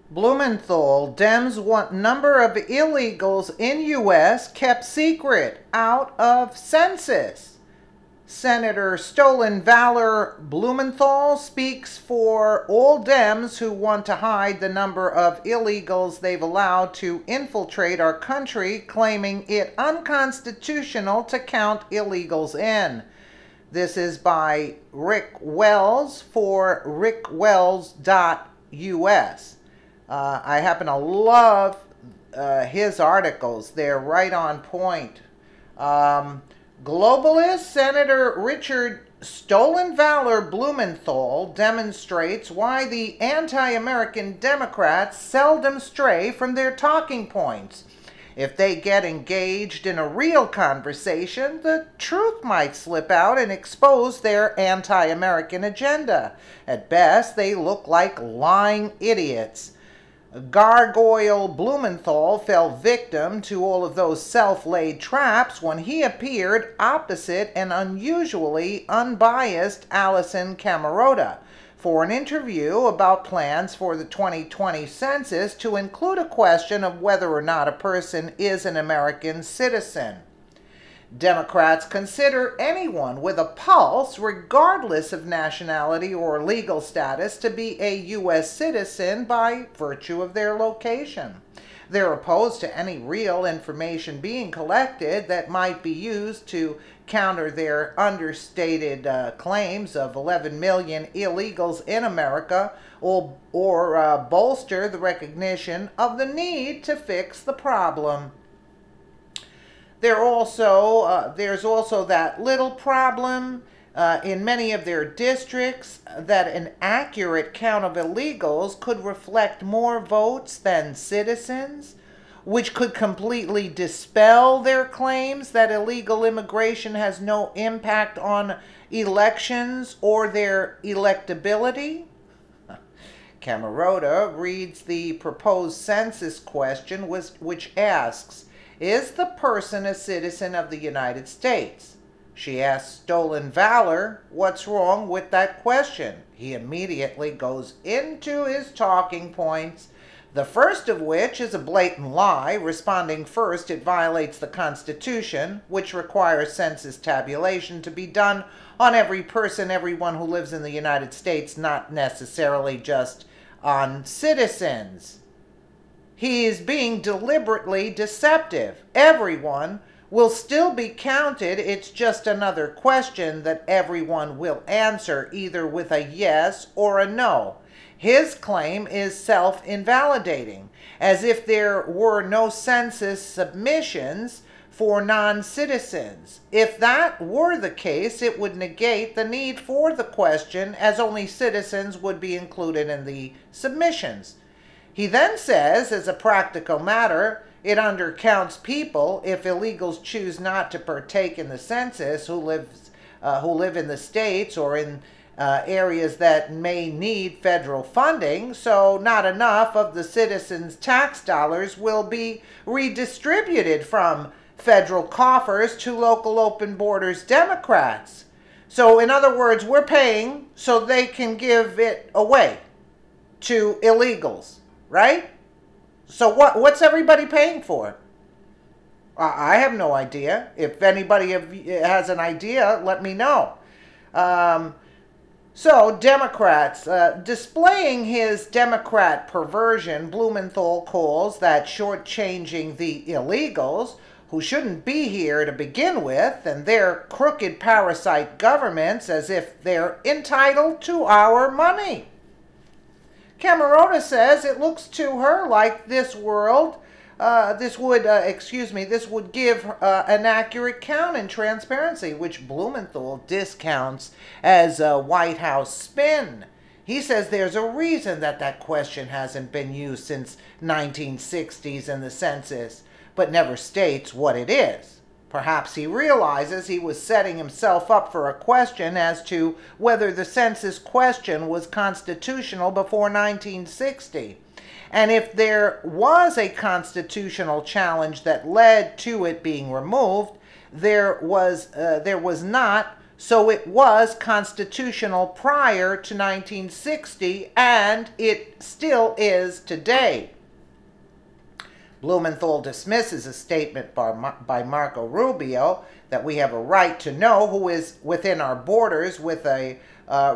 Blumenthal, Dems want number of illegals in U.S. kept secret out of census. Senator Stolen Valor Blumenthal speaks for all Dems who want to hide the number of illegals they've allowed to infiltrate our country, claiming it unconstitutional to count illegals in. This is by Rick Wells for rickwells.us. I happen to love his articles. They're right on point. Globalist Senator Richard Stolen Valor Blumenthal demonstrates why the anti-American Democrats seldom stray from their talking points. If they get engaged in a real conversation, the truth might slip out and expose their anti-American agenda. At best, they look like lying idiots. Gargoyle Blumenthal fell victim to all of those self-laid traps when he appeared opposite an unusually unbiased Alisyn Camerota for an interview about plans for the 2020 census to include a question of whether or not a person is an American citizen. Democrats consider anyone with a pulse, regardless of nationality or legal status, to be a U.S. citizen by virtue of their location. They're opposed to any real information being collected that might be used to counter their understated claims of 11 million illegals in America or bolster the recognition of the need to fix the problem. There's also that little problem in many of their districts that an accurate count of illegals could reflect more votes than citizens, which could completely dispel their claims that illegal immigration has no impact on elections or their electability. Camerota reads the proposed census question, which asks, is the person a citizen of the United States? She asks Stolen Valor, what's wrong with that question? He immediately goes into his talking points, the first of which is a blatant lie, responding first it violates the Constitution, which requires census tabulation to be done on every person, everyone who lives in the United States, not necessarily just on citizens. He is being deliberately deceptive. Everyone will still be counted. It's just another question that everyone will answer either with a yes or a no. His claim is self-invalidating, as if there were no census submissions for non-citizens. If that were the case, it would negate the need for the question, as only citizens would be included in the submissions. He then says, as a practical matter, it undercounts people if illegals choose not to partake in the census who live in the states or in areas that may need federal funding, so not enough of the citizens' tax dollars will be redistributed from federal coffers to local open borders Democrats. So in other words, we're paying so they can give it away to illegals. Right? So what's everybody paying for? I have no idea. If anybody has an idea, let me know. So Democrats, displaying his Democrat perversion, Blumenthal calls that shortchanging the illegals, who shouldn't be here to begin with, and their crooked parasite governments as if they're entitled to our money. Camerota says it looks to her like this would give an accurate count and transparency, which Blumenthal discounts as a White House spin. He says there's a reason that question hasn't been used since 1960s in the census, but never states what it is. Perhaps he realizes he was setting himself up for a question as to whether the census question was constitutional before 1960. And if there was a constitutional challenge that led to it being removed, there was not So it was constitutional prior to 1960, and it still is today. Blumenthal dismisses a statement by Marco Rubio that we have a right to know who is within our borders with a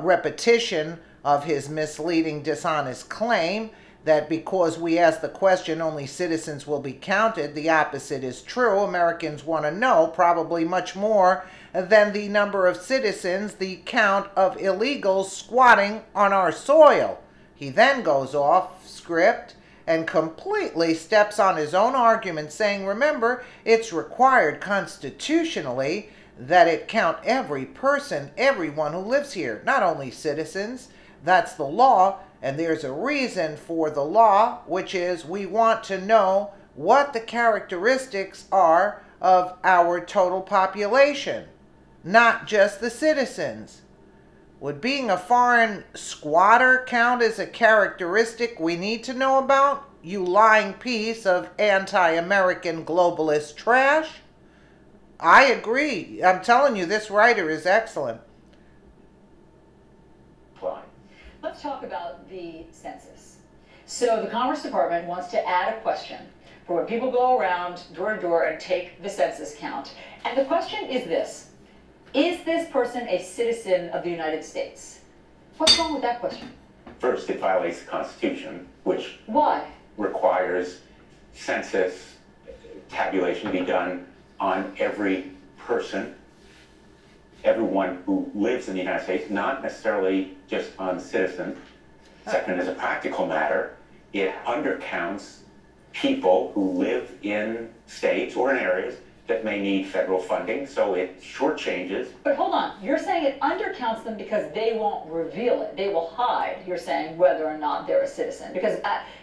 repetition of his misleading, dishonest claim that because we ask the question only citizens will be counted. The opposite is true. Americans want to know probably much more than the number of citizens, the count of illegals squatting on our soil. He then goes off script and completely steps on his own argument, saying, remember, it's required constitutionally that it count every person, everyone who lives here, not only citizens. That's the law, and there's a reason for the law, which is we want to know what the characteristics are of our total population, not just the citizens. Would being a foreign squatter count as a characteristic we need to know about? You lying piece of anti-American globalist trash? I agree. I'm telling you, this writer is excellent. Let's talk about the census. So the Commerce Department wants to add a question for when people go around door to door and take the census count. And the question is this: is this person a citizen of the United States? What's wrong with that question? First, it violates the Constitution, which Why? requires census tabulation to be done on every person, everyone who lives in the United States, not necessarily just on citizens. Second, as a practical matter, it undercounts people who live in states or in areas that may need federal funding, so it shortchanges. But hold on, you're saying it undercounts them because they won't reveal it. They will hide, you're saying, whether or not they're a citizen. Because,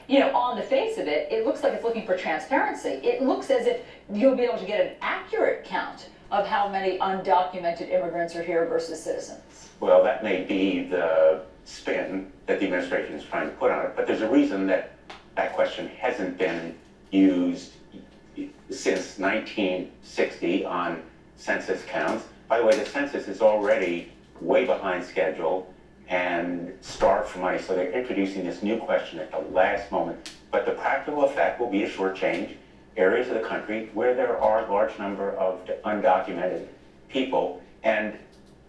you know, on the face of it, it looks like it's looking for transparency. It looks as if you'll be able to get an accurate count of how many undocumented immigrants are here versus citizens. Well, that may be the spin that the administration is trying to put on it, but there's a reason that that question hasn't been used since 1960 on census counts. By the way, the census is already way behind schedule and starved for money, so they're introducing this new question at the last moment. But the practical effect will be a shortchange areas of the country where there are a large number of undocumented people. And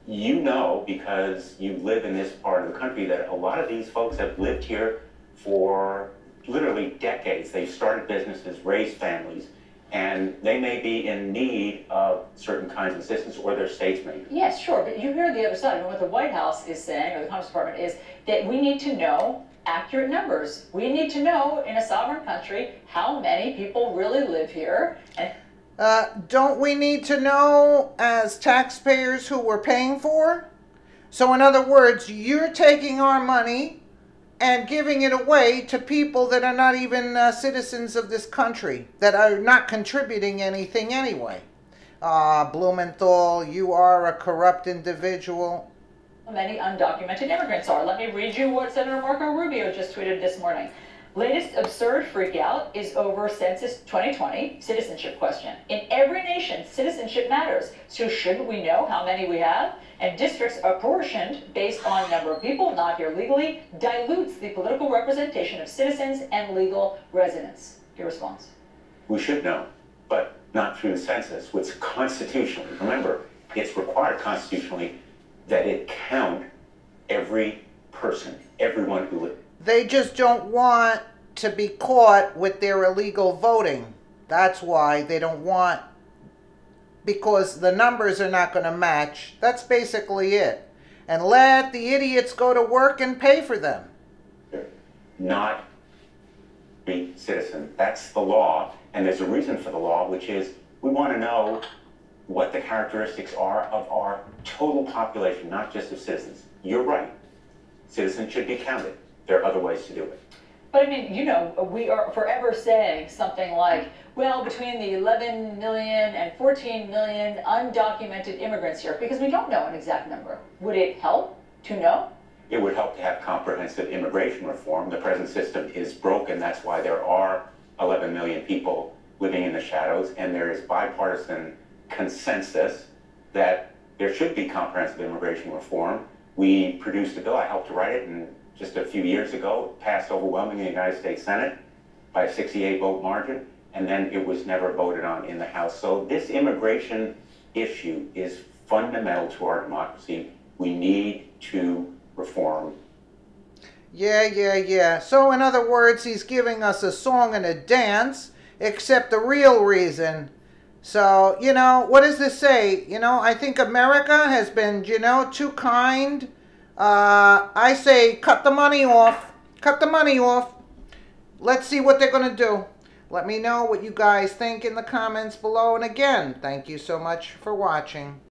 you know, because you live in this part of the country, that a lot of these folks have lived here for literally decades. They've started businesses, raised families, and they may be in need of certain kinds of assistance, or their states may. Yes, sure, but you hear the other side. I mean, what the White House is saying, or the Commerce Department, is that we need to know accurate numbers. We need to know in a sovereign country how many people really live here. And don't we need to know as taxpayers who we're paying for? So in other words, you're taking our money and giving it away to people that are not even citizens of this country, that are not contributing anything anyway. Blumenthal, you are a corrupt individual. Many undocumented immigrants are. Let me read you what Senator Marco Rubio just tweeted this morning. Latest absurd freakout is over Census 2020 citizenship question. In every nation, citizenship matters. So shouldn't we know how many we have? And districts apportioned based on number of people not here legally dilutes the political representation of citizens and legal residents. Your response? We should know, but not through the census, which constitutionally, remember, it's required constitutionally that it count every person, everyone who lives. They just don't want to be caught with their illegal voting. That's why they don't want, because the numbers are not going to match. That's basically it. And let the idiots go to work and pay for them. Not be citizen. That's the law. And there's a reason for the law, which is we want to know what the characteristics are of our total population, not just of citizens. You're right. Citizens should be counted. There are other ways to do it. But I mean, you know, we are forever saying something like, well, between the 11 million and 14 million undocumented immigrants here, because we don't know an exact number. Would it help to know? It would help to have comprehensive immigration reform. The present system is broken. That's why there are 11 million people living in the shadows, and there is bipartisan consensus that there should be comprehensive immigration reform. We produced a bill, I helped to write it, and just a few years ago, it passed overwhelmingly in the United States Senate by a 68 vote margin, and then it was never voted on in the House. So this immigration issue is fundamental to our democracy. We need to reform. Yeah. So in other words, he's giving us a song and a dance, except the real reason. So, what does this say? I think America has been, too kind. I say cut the money off. Cut the money off. Let's see what they're going to do. Let me know what you guys think in the comments below. And again, thank you so much for watching.